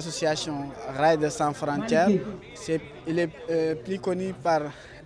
association Rails sans frontières. Il est plus connu par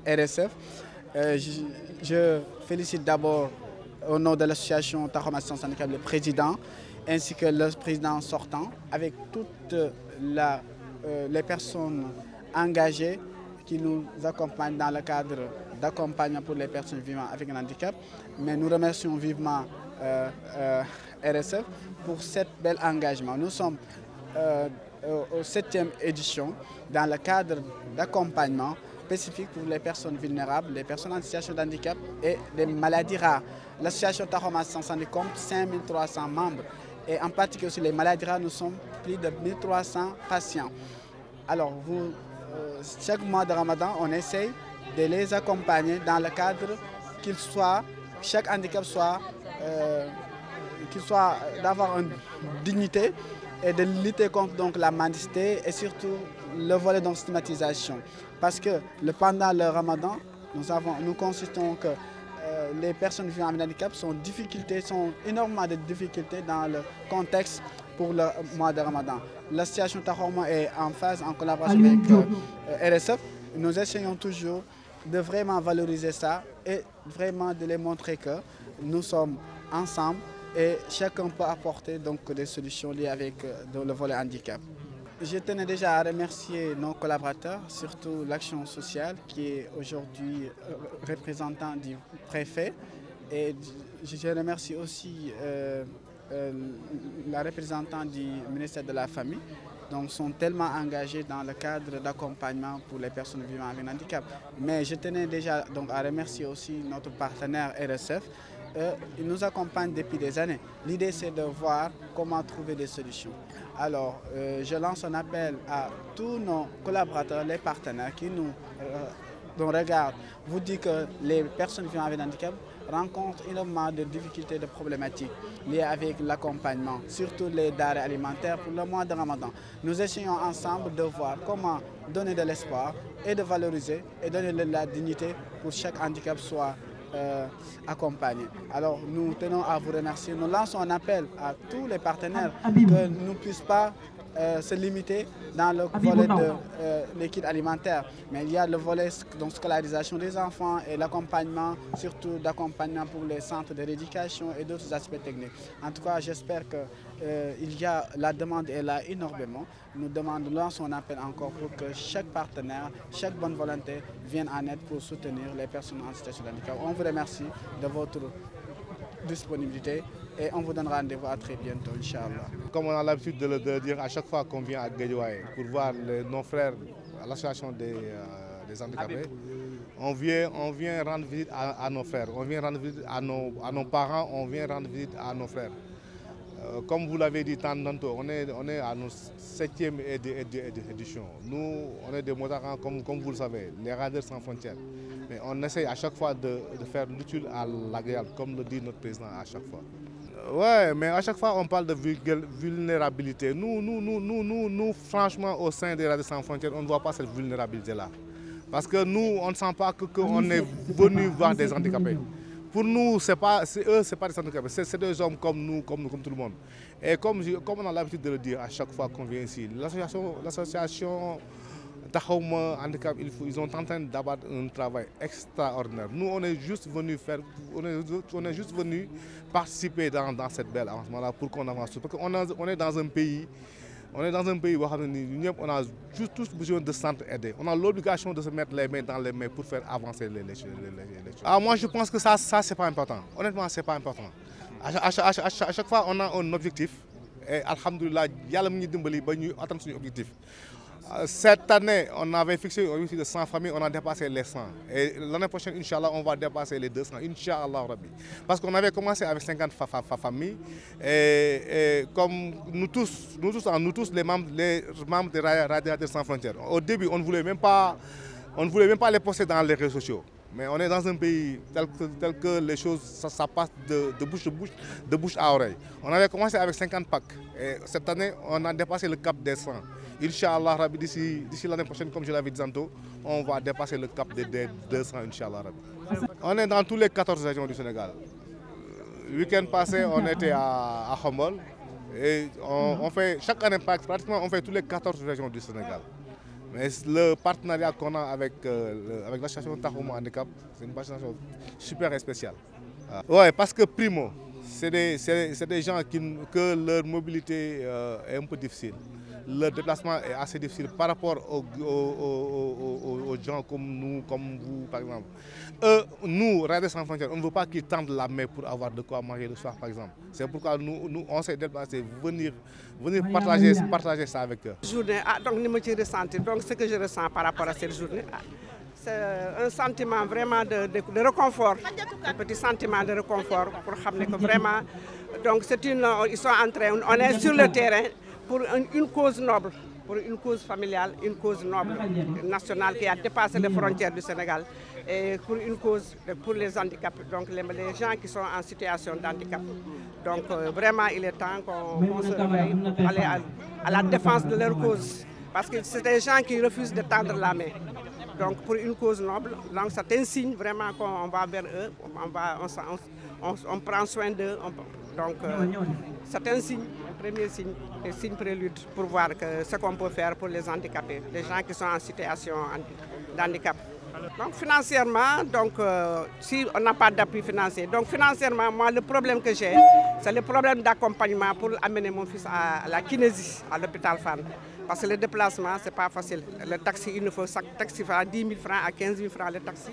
RSF. Je félicite d'abord au nom de l'association Tahom Assistance Handicap le président ainsi que le président sortant avec toutes les personnes engagées qui nous accompagnent dans le cadre d'accompagnement pour les personnes vivant avec un handicap. Mais nous remercions vivement RSF pour cet bel engagement. Nous sommes au 7e édition dans le cadre d'accompagnement spécifique pour les personnes vulnérables, les personnes en situation de handicap et les maladies rares. L'association Tahom Assistance Handicap compte 5300 membres et en particulier aussi les maladies rares, nous sommes plus de 1300 patients. Alors chaque mois de Ramadan, on essaye de les accompagner dans le cadre chaque handicap soit d'avoir une dignité et de lutter contre donc, la mendicité et surtout le volet de stigmatisation. Parce que pendant le Ramadan, nous constatons que les personnes vivant avec un handicap sont énormément de difficultés dans le contexte pour le mois de Ramadan. L'association Tahom est en phase, en collaboration avec RSF. Nous essayons toujours de vraiment valoriser ça et vraiment de les montrer que nous sommes ensemble et chacun peut apporter donc des solutions liées avec le volet handicap. Je tenais déjà à remercier nos collaborateurs, surtout l'Action sociale qui est aujourd'hui représentant du préfet. Et je remercie aussi la représentante du ministère de la Famille. Donc, sont tellement engagés dans le cadre d'accompagnement pour les personnes vivant avec un handicap. Mais je tenais déjà donc, à remercier aussi notre partenaire RSF. Il nous accompagne depuis des années. L'idée, c'est de voir comment trouver des solutions. Alors, je lance un appel à tous nos collaborateurs, les partenaires qui nous regardent. Vous dites que les personnes vivant avec un handicap rencontrent énormément de difficultés, de problématiques liées avec l'accompagnement, surtout les denrées alimentaires pour le mois de Ramadan. Nous essayons ensemble de voir comment donner de l'espoir et de valoriser et donner de la dignité pour que chaque handicap soit accompagné. Alors nous tenons à vous remercier. Nous lançons un appel à tous les partenaires que nous ne puissent pas se limiter dans le volet de l'équipe alimentaire. Mais il y a le volet de scolarisation des enfants et l'accompagnement, surtout d'accompagnement pour les centres de rééducation et d'autres aspects techniques. En tout cas, j'espère que la demande est là énormément. Nous lançons un appel encore pour que chaque partenaire, chaque bonne volonté vienne en aide pour soutenir les personnes en situation de handicap. On vous remercie de votre disponibilité et on vous donne rendez-vous à très bientôt, Inch'Allah. Comme on a l'habitude de le dire à chaque fois qu'on vient à Guédiawaye pour voir nos frères à l'association des handicapés, on vient rendre visite à nos frères, on vient rendre visite à nos parents, on vient rendre visite à nos frères. Comme vous l'avez dit tantôt, on est à notre 7e édition. Nous, on est des Motarans, comme vous le savez, les Rails sans frontières. Mais on essaye à chaque fois de faire l'utile à l'agréable, comme le dit notre président à chaque fois. Ouais, mais à chaque fois on parle de vulnérabilité. Nous, franchement, au sein des Rails sans frontières, on ne voit pas cette vulnérabilité-là. Parce que nous, on ne sent pas qu'on est venu voir des handicapés. Pour nous, c'est pas des handicapés, c'est des hommes comme nous, comme tout le monde. Et comme on a l'habitude de le dire à chaque fois qu'on vient ici, l'association Tahom Handicap, ils ont tenté d'abattre un travail extraordinaire. Nous, on est juste venu participer dans cette belle avancement-là pour qu'on avance. Parce qu'on est dans un pays. On est dans un pays où on a juste tous besoin de s'entraider. On a l'obligation de se mettre les mains dans les mains pour faire avancer les choses. Moi, je pense que ça c'est pas important. Honnêtement, c'est pas important. À chaque fois, on a un objectif. Et alhamdoulilah, yalla mi dimbali ba ñu atteindre son objectif. Cette année, on avait fixé un objectif de 100 familles, on a dépassé les 100. Et l'année prochaine, Inch'Allah, on va dépasser les 200, Inch'Allah Rabbi. Parce qu'on avait commencé avec 50 familles. Et comme nous tous les membres des Radiateurs sans frontières. Au début, on ne voulait même pas les poster dans les réseaux sociaux. Mais on est dans un pays tel que les choses, ça passe de bouche à oreille. On avait commencé avec 50 packs. Et cette année, on a dépassé le cap des 100. Inch'Allah, Rabbi, d'ici l'année prochaine, comme je l'avais dit tantôt, on va dépasser le cap des 200, Inch'Allah, Rabbi. On est dans tous les 14 régions du Sénégal. Le week-end passé, on était à Khombol. Et on fait, chaque année, pratiquement, on fait toutes les 14 régions du Sénégal. Mais le partenariat qu'on a avec l'association Tahouma Handicap, c'est une association super spéciale. Oui, parce que primo, c'est des gens que leur mobilité est un peu difficile. Leur déplacement est assez difficile par rapport aux gens comme nous, comme vous, par exemple. Nous, Radar Sans Frontières, on ne veut pas qu'ils tendent la main pour avoir de quoi manger le soir, par exemple. C'est pourquoi nous on s'est déplacé, venir partager ça avec eux. Journée, donc, donc ce que je ressens par rapport à cette journée, c'est un sentiment vraiment de réconfort, un petit sentiment de réconfort pour savoir que vraiment, donc ils sont en train, on est sur le terrain pour une cause noble, pour une cause familiale, une cause noble, nationale qui a dépassé les frontières du Sénégal et pour une cause pour les handicaps, donc les gens qui sont en situation d'handicap. Donc vraiment il est temps qu'on se réveille pour aller à la défense de leur cause parce que c'est des gens qui refusent de tendre la main. Donc pour une cause noble, donc c'est un signe vraiment qu'on va vers eux, on prend soin d'eux. Donc c'est un signe, un premier signe, un signe prélude pour voir ce qu'on peut faire pour les handicapés, les gens qui sont en situation d'handicap. Donc financièrement, si on n'a pas d'appui financier, donc financièrement, moi le problème que j'ai, c'est le problème d'accompagnement pour amener mon fils à la kinésie, à l'hôpital Fann. Parce que le déplacement, ce n'est pas facile. Le taxi, il nous faut chaque taxi à 10 000 francs, à 15 000 francs le taxi.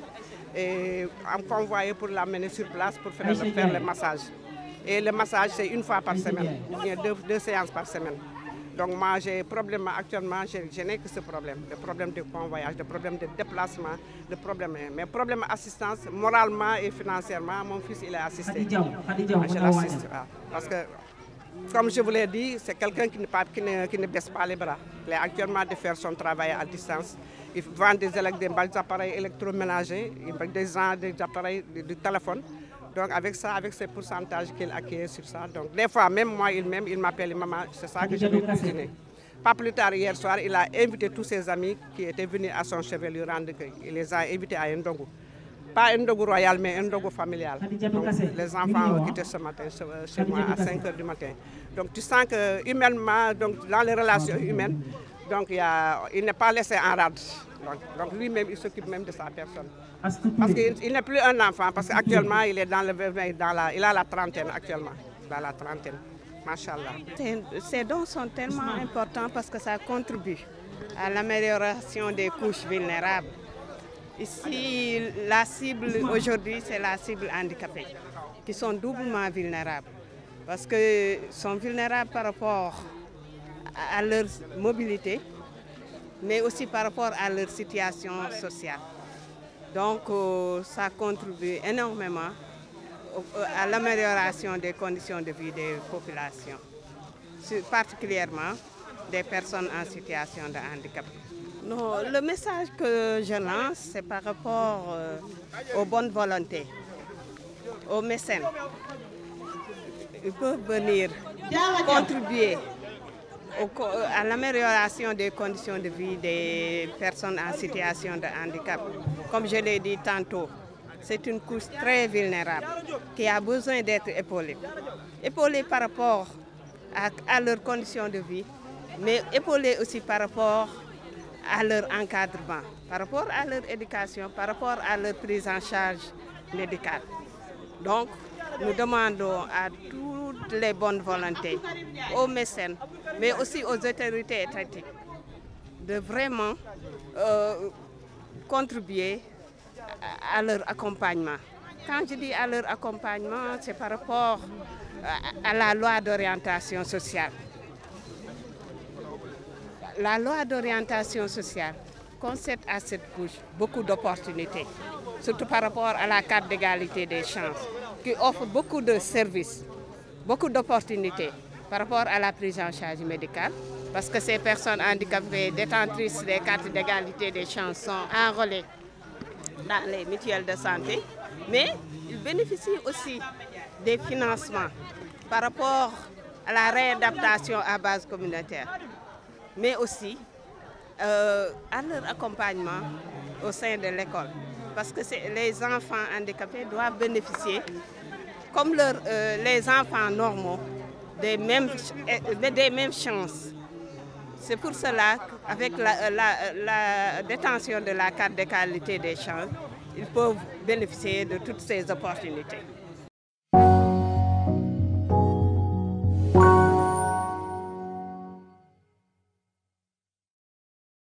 Et on convoyé pour l'amener sur place pour faire le massage. Et le massage, c'est une fois par semaine, ou bien deux séances par semaine. Donc moi, j'ai problème actuellement, je n'ai que ce problème, le problème de convoyage, le problème de déplacement, mais problème d'assistance, moralement et financièrement, mon fils, il est assisté. Je l'assiste, parce que, comme je vous l'ai dit, c'est quelqu'un qui ne baisse pas les bras. Il est actuellement de faire son travail à distance. Il vend des appareils électroménagers, des appareils de téléphone. Donc avec ça, avec ces pourcentages qu'il acquiert sur ça, donc des fois même moi, il m'appelle maman, c'est ça que je vais cuisiner. Pas plus tard, hier soir, il a invité tous ses amis qui étaient venus à son chevet lui rendre cueil. Il les a invités à un ndogu. Pas un ndogu royal, mais un ndogu familial. Donc, les enfants ont quitté ce matin chez moi à 5 h du matin. Donc tu sens que humainement, donc, dans les relations humaines, donc, il n'est pas laissé en rade. Donc lui-même, il s'occupe même de sa personne. Parce qu'il n'est plus un enfant, parce qu'actuellement, il est il a la trentaine actuellement. Il a la trentaine, machallah. Ces dons sont tellement importants parce que ça contribue à l'amélioration des couches vulnérables. Ici, la cible aujourd'hui, c'est la cible handicapée, qui sont doublement vulnérables. Parce qu'ils sont vulnérables par rapport à leur mobilité, mais aussi par rapport à leur situation sociale. Donc ça contribue énormément à l'amélioration des conditions de vie des populations, particulièrement des personnes en situation de handicap. Non, le message que je lance, c'est par rapport aux bonnes volontés, aux mécènes. Ils peuvent venir contribuer à l'amélioration des conditions de vie des personnes en situation de handicap. Comme je l'ai dit tantôt, c'est une couche très vulnérable qui a besoin d'être épaulée. Épaulée par rapport à leurs conditions de vie, mais épaulée aussi par rapport à leur encadrement, par rapport à leur éducation, par rapport à leur prise en charge médicale. Donc, nous demandons à toutes les bonnes volontés, aux mécènes, mais aussi aux autorités étatiques, de vraiment contribuer à leur accompagnement. Quand je dis à leur accompagnement, c'est par rapport à la loi d'orientation sociale. La loi d'orientation sociale concède à cette couche beaucoup d'opportunités, surtout par rapport à la carte d'égalité des chances, qui offre beaucoup de services, beaucoup d'opportunités par rapport à la prise en charge médicale, parce que ces personnes handicapées détentrices des cartes d'égalité des chances sont enrôlées dans les mutuelles de santé, mais ils bénéficient aussi des financements par rapport à la réadaptation à base communautaire, mais aussi à leur accompagnement au sein de l'école. Parce que les enfants handicapés doivent bénéficier, comme les enfants normaux, des mêmes chances. C'est pour cela qu'avec la détention de la carte d'égalité des chances, ils peuvent bénéficier de toutes ces opportunités.